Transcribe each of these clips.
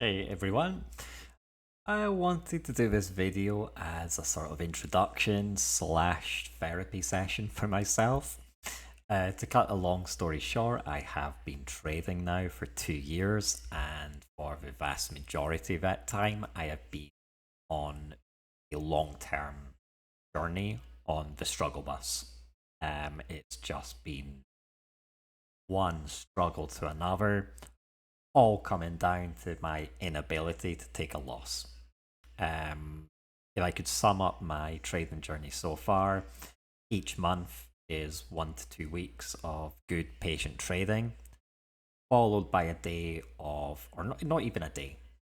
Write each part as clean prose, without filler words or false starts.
Hey everyone, I wanted to do this video as a sort of introduction slash therapy session for myself. To cut a long story short, I have been trading now for 2 years, and for the vast majority of that time, I have been on a long term journey on the struggle bus. It's just been one struggle to another, all coming down to my inability to take a loss. If I could sum up my trading journey so far, each month is 1 to 2 weeks of good patient trading, followed by a day of, or not even a day,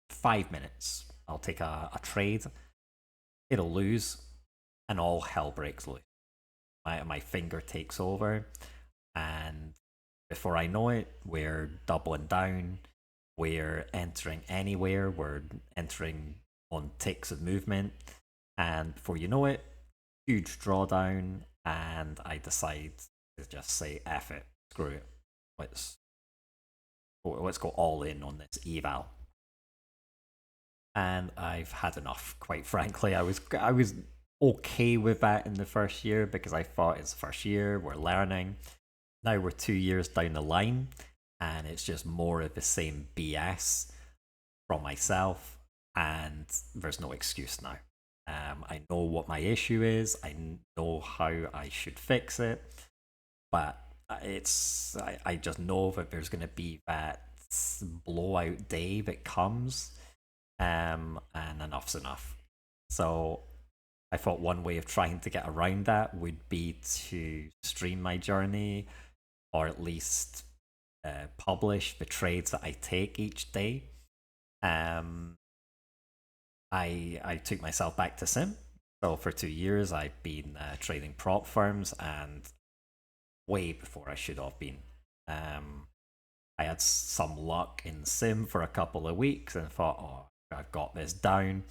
5 minutes. I'll take a trade, it'll lose, and all hell breaks loose. My finger takes over, and before I know it, we're doubling down. We're entering anywhere. We're entering on ticks of movement. And before you know it, huge drawdown. And I decide to just say, F it, screw it. Let's, let's go all in on this eval. And I've had enough, quite frankly. I was okay with that in the first year because I thought it's the first year, we're learning. Now we're 2 years down the line, and it's just more of the same BS from myself, and there's no excuse now. I know what my issue is, I know how I should fix it, but I just know that there's going to be that blowout day that comes, and enough's enough. So I thought one way of trying to get around that would be to stream my journey, or at least publish the trades that I take each day. Um, I took myself back to sim. So for 2 years, I've been trading prop firms, and way before I should have been. I had some luck in sim for a couple of weeks and thought, oh, I've got this down.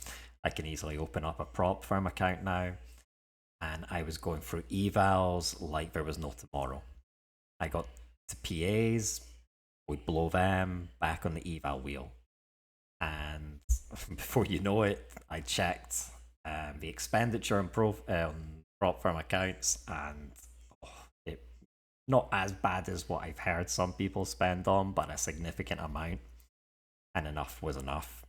I can easily open up a prop firm account now. And I was going through evals like there was no tomorrow. I got to PAs, would blow them back on the eval wheel. And before you know it, I checked the expenditure on prop firm accounts, and oh, it not as bad as what I've heard some people spend on, but a significant amount. And enough was enough.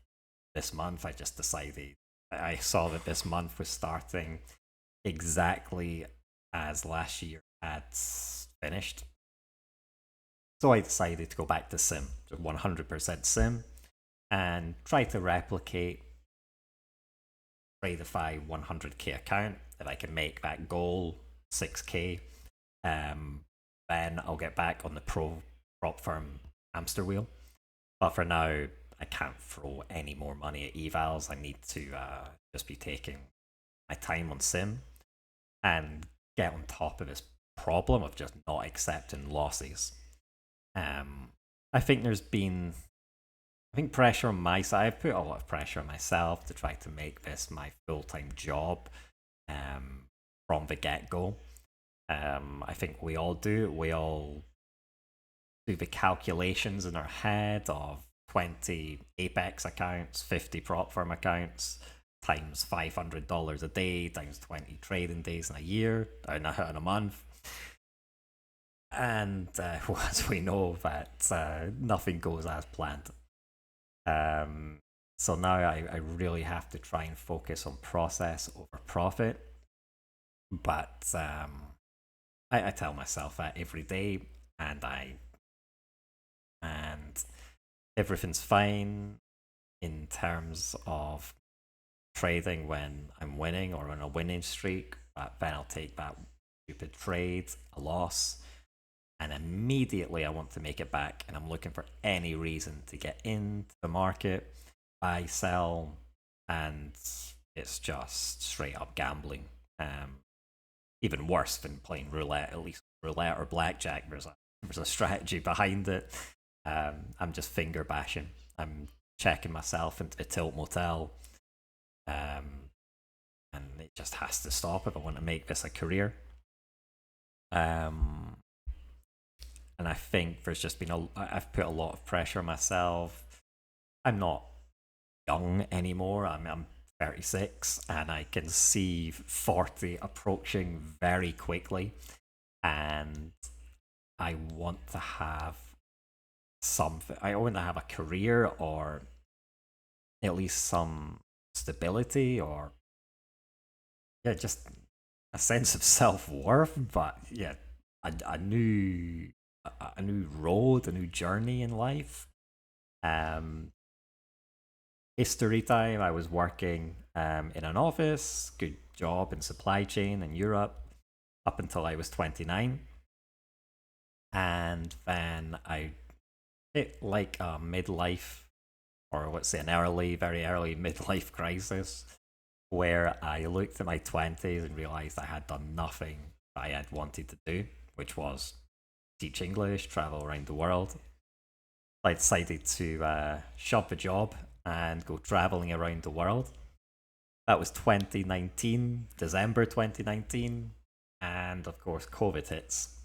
This month, I just decided, I saw that this month was starting exactly as last year had finished. So I decided to go back to sim, 100% sim, and try to replicate Tradify 100k account. If I can make that goal 6k, then I'll get back on the prop firm hamster wheel. But for now, I can't throw any more money at evals. I need to just be taking my time on sim and get on top of this problem of just not accepting losses. I think there's been, I think, pressure on my side. I've put a lot of pressure on myself to try to make this my full-time job from the get-go. I think we all do. We all do the calculations in our head of 20 Apex accounts, 50 prop firm accounts, times $500 a day, times 20 trading days in a year, in a month. And as we know, that nothing goes as planned. So now I really have to try and focus on process over profit. But I tell myself that every day, and and everything's fine in terms of trading when I'm winning or on a winning streak. But then I'll take that stupid trade, a loss, and immediately I want to make it back, and I'm looking for any reason to get into the market, buy, sell, and it's just straight up gambling. Even worse than playing roulette. At least roulette or blackjack, there's a strategy behind it. I'm just finger bashing. I'm checking myself into a tilt motel, and it just has to stop if I want to make this a career. Um, and I think there's just been I've put a lot of pressure on myself. I'm not young anymore. I'm 36 and I can see 40 approaching very quickly. And I want to have something, I want to have a career or at least some stability or, yeah, just a sense of self worth. But yeah, a new, a new road, a new journey in life. Um, History time, I was working in an office, good job in supply chain in Europe up until I was 29. And then I hit like a midlife, or let's say an early, very early midlife crisis, where I looked at my 20s and realized I had done nothing I had wanted to do, which was teach English, travel around the world. I decided to shop a job and go traveling around the world. That was 2019, December 2019, and of course, COVID hits.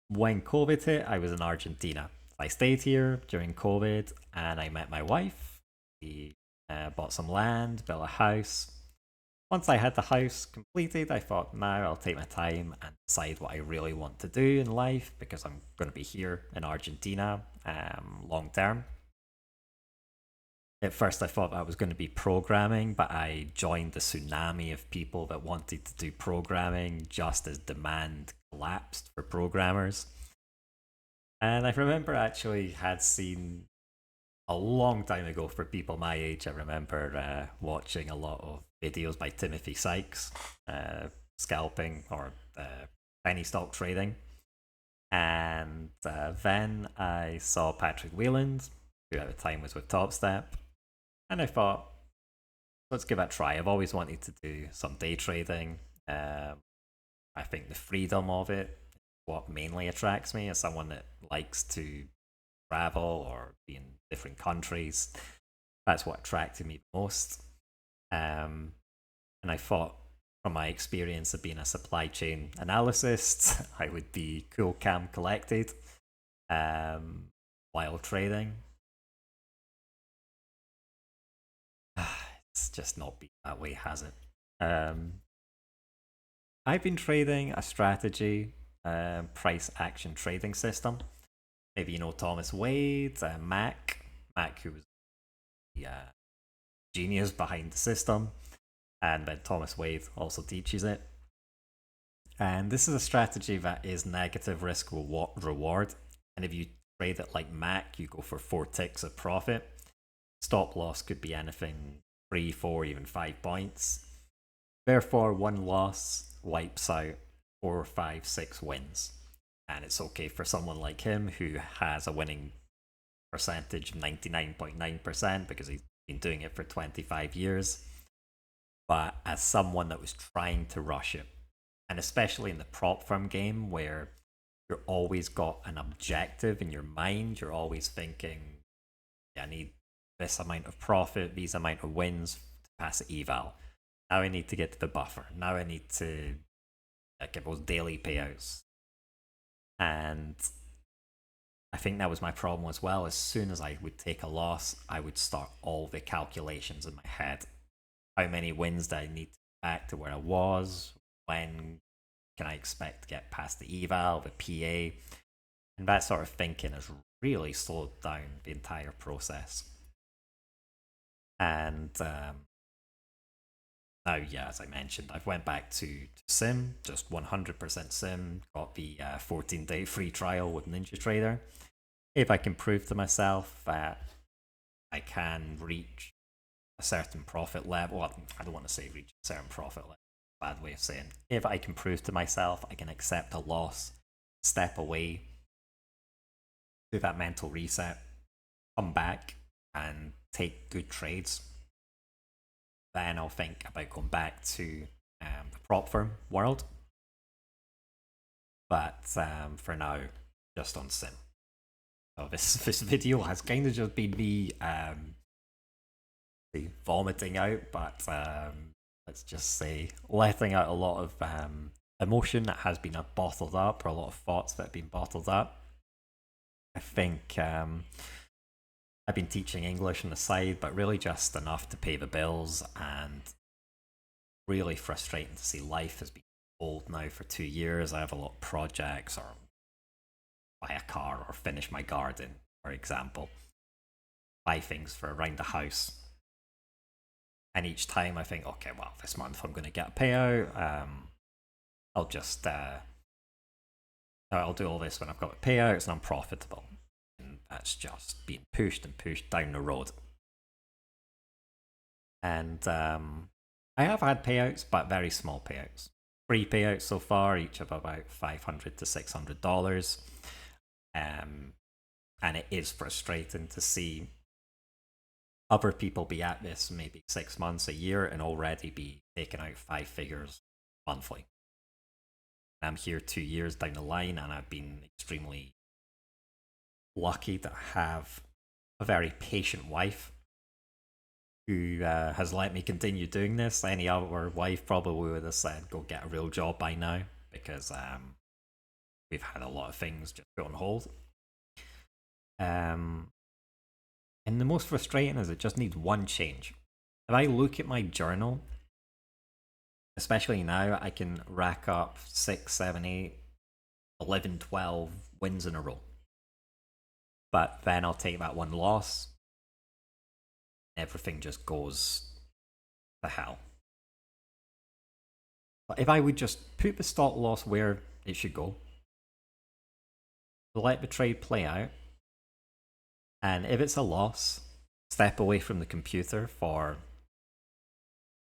When COVID hit, I was in Argentina. I stayed here during COVID and I met my wife. We bought some land, built a house. Once I had the house completed, I thought, now I'll take my time and decide what I really want to do in life because I'm going to be here in Argentina long term. At first, I thought I was going to be programming, but I joined the tsunami of people that wanted to do programming just as demand collapsed for programmers. And I remember actually had seen a long time ago for people my age. I remember watching a lot of videos by Timothy Sykes, scalping or penny stock trading. And then I saw Patrick Wheeland, who at the time was with TopStep, and I thought, let's give it a try. I've always wanted to do some day trading. I think the freedom of it, what mainly attracts me as someone that likes to travel or be in different countries. That's what attracted me most. And I thought, from my experience of being a supply chain analyst, I would be cool, calm, collected while trading. It's just not been that way, has it? I've been trading a strategy, price action trading system. Maybe you know Thomas Wade, Mac, who was the genius behind the system, and then Thomas Wade also teaches it. And this is a strategy that is negative risk reward. And if you trade it like Mac, you go for 4 ticks of profit. Stop loss could be anything 3, 4, even 5 points. Therefore, one loss wipes out 4, 5, 6 wins. And it's okay for someone like him who has a winning percentage of 99.9% because he's been doing it for 25 years. But as someone that was trying to rush it, and especially in the prop firm game where you're always got an objective in your mind, you're always thinking, yeah, I need this amount of profit, these amount of wins to pass the eval. Now I need to get to the buffer. Now I need to get those daily payouts. And I think that was my problem as well. As soon as I would take a loss, I would start all the calculations in my head. How many wins do I need to get back to where I was? When can I expect to get past the eval, the PA? And that sort of thinking has really slowed down the entire process. And now, yeah, as I mentioned, I've went back to Sim, just 100% Sim, got the 14-day free trial with NinjaTrader. If I can prove to myself that I can reach a certain profit level, well, I don't want to say reach a certain profit level, bad way of saying. If I can prove to myself I can accept a loss, step away, do that mental reset, come back and take good trades, then I'll think about going back to the prop firm world. But for now, just on Sim. So this video has kind of just been me vomiting out, but let's just say letting out a lot of emotion that has been bottled up, or a lot of thoughts that have been bottled up. I think I've been teaching English on the side, but really just enough to pay the bills, and really frustrating to see life has been old now for 2 years. I have a lot of projects, or buy a car, or finish my garden, for example. Buy things for around the house. And each time I think, okay, well, this month I'm going to get a payout. I'll just, I'll do all this when I've got the payouts and I'm profitable. And that's just being pushed and pushed down the road. And I have had payouts, but very small payouts. Free payouts so far, each of about $500 to $600. And it is frustrating to see other people be at this maybe 6 months, a year, and already be taking out 5 figures monthly. I'm here 2 years down the line, and I've been extremely lucky to have a very patient wife who has let me continue doing this. Any other wife probably would have said, go get a real job by now, because we've had a lot of things just put on hold. And the most frustrating is it just needs one change. If I look at my journal, especially now, I can rack up 6, 7, 8, 11, 12 wins in a row. But then I'll take that one loss. Everything just goes to hell. But if I would just put the stop loss where it should go, let the trade play out, and if it's a loss, step away from the computer for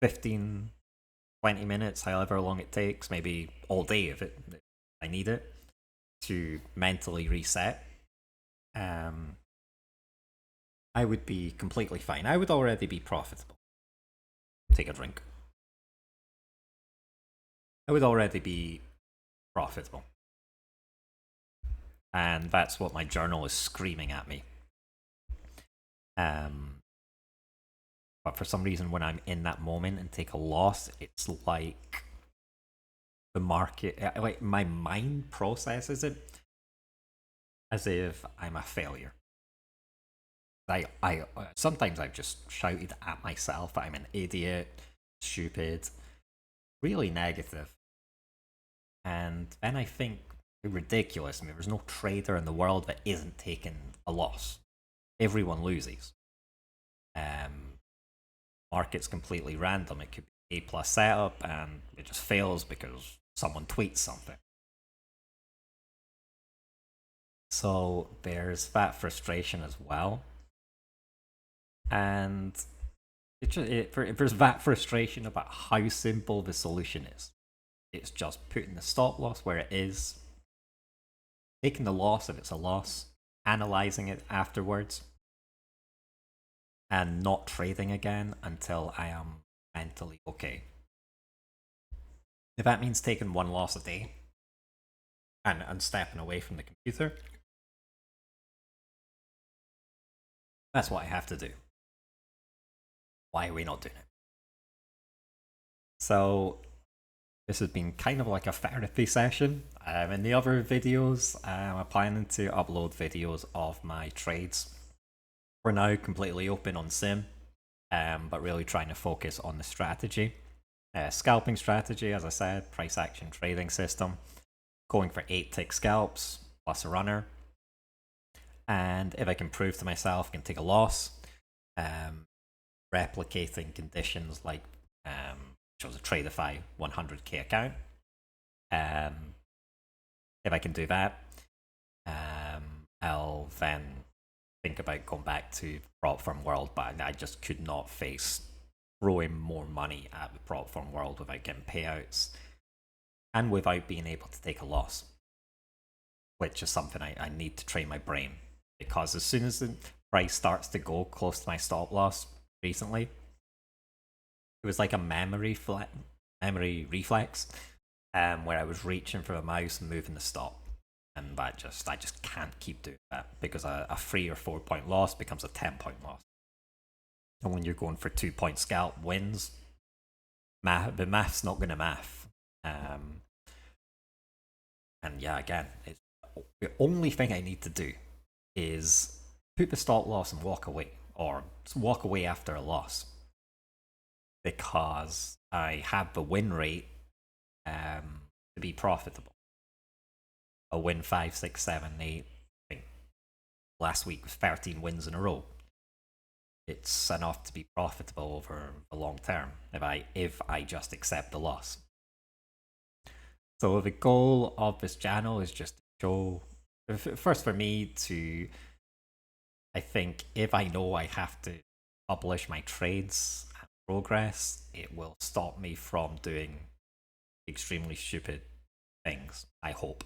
15, 20 minutes, however long it takes, maybe all day if I need it, to mentally reset. I would be completely fine. I would already be profitable. Take a drink. I would already be profitable. And that's what my journal is screaming at me. But for some reason, when I'm in that moment and take a loss, it's like the market, like my mind processes it as if I'm a failure. I sometimes I've just shouted at myself, I'm an idiot, stupid, really negative. And then I think, ridiculous. I mean, there's no trader in the world that isn't taking a loss. Everyone loses. Market's completely random. It could be A+ setup and it just fails because someone tweets something. So there's that frustration as well. And there's that frustration about how simple the solution is. It's just putting the stop loss where it is, taking the loss if it's a loss, analyzing it afterwards, and not trading again until I am mentally okay. If that means taking one loss a day and stepping away from the computer, that's what I have to do. Why are we not doing it? So this has been kind of like a therapy session. In the other videos, I'm planning to upload videos of my trades. For now, completely open on Sim, but really trying to focus on the strategy. Scalping strategy, as I said, price action trading system. Going for 8 tick scalps plus a runner. And if I can prove to myself, I can take a loss. Replicating conditions like chose a Tradeify 100k account. If I can do that, I'll then think about going back to prop firm world, but I just could not face throwing more money at the prop firm world without getting payouts and without being able to take a loss, which is something I need to train my brain, because as soon as the price starts to go close to my stop loss recently, it was like a memory reflex where I was reaching for the mouse and moving the stop. And I just can't keep doing that, because a 3 or 4 point loss becomes a 10-point loss. And when you're going for 2-point scalp wins, the math's not going to math. And yeah, again, the only thing I need to do is put the stop loss and walk away, or walk away after a loss, because I have the win rate to be profitable. I'll win 5, 6, 7, 8. I think last week was 13 wins in a row. It's enough to be profitable over the long term if I just accept the loss. So the goal of this channel is just to show, first for me to, I think if I know I have to publish my trades and progress, it will stop me from doing extremely stupid things, I hope.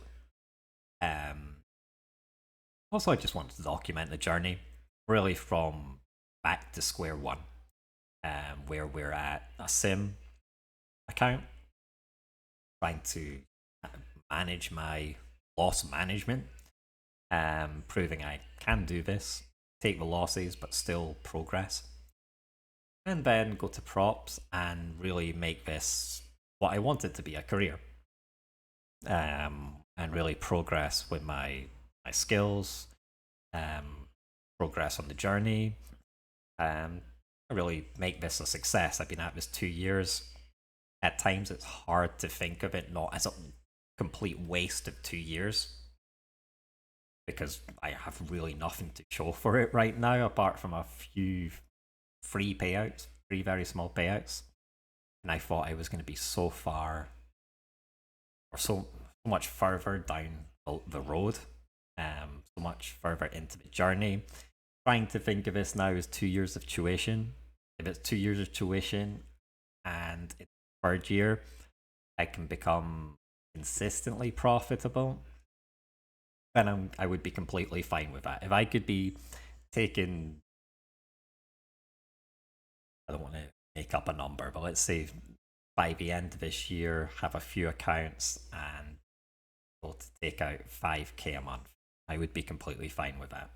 Also, I just wanted to document the journey, really from back to square one, where we're at a sim account, trying to manage my loss management, proving I can do this, take the losses, but still progress. And then go to props and really make this what I want it to be, a career. And really progress with my skills, progress on the journey, really make this a success. I've been at this 2 years. At times it's hard to think of it not as a complete waste of 2 years, because I have really nothing to show for it right now apart from a few free payouts, 3 very small payouts. And I thought I was going to be so far, or so much further down the road, so much further into the journey. Trying to think of this now as 2 years of tuition. If it's 2 years of tuition and it's the 3rd year, I can become consistently profitable, then I would be completely fine with that. If I could be taking, I don't want to make up a number, but let's say by the end of this year, have a few accounts and able to take out 5k a month, I would be completely fine with that.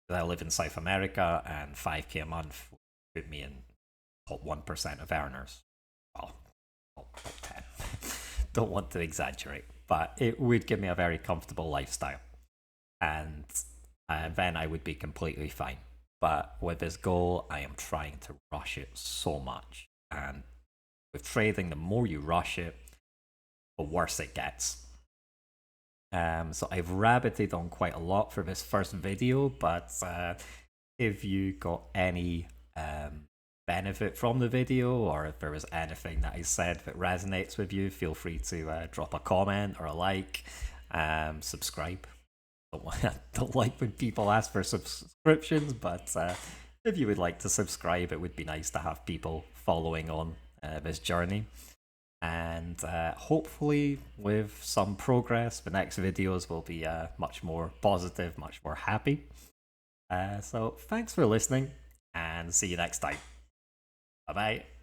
I live in South America, and 5k a month would put me in top 1% of earners. Well, top 10. Don't want to exaggerate, but it would give me a very comfortable lifestyle. And then I would be completely fine. But with this goal, I am trying to rush it so much. And with trading, the more you rush it, the worse it gets. So I've rabbited on quite a lot for this first video, but if you got any benefit from the video, or if there was anything that I said that resonates with you, feel free to drop a comment or a like, subscribe. Don't like when people ask for subscriptions, but if you would like to subscribe, it would be nice to have people following on this journey. And hopefully with some progress, the next videos will be much more positive, much more happy. So thanks for listening, and see you next time. Bye bye.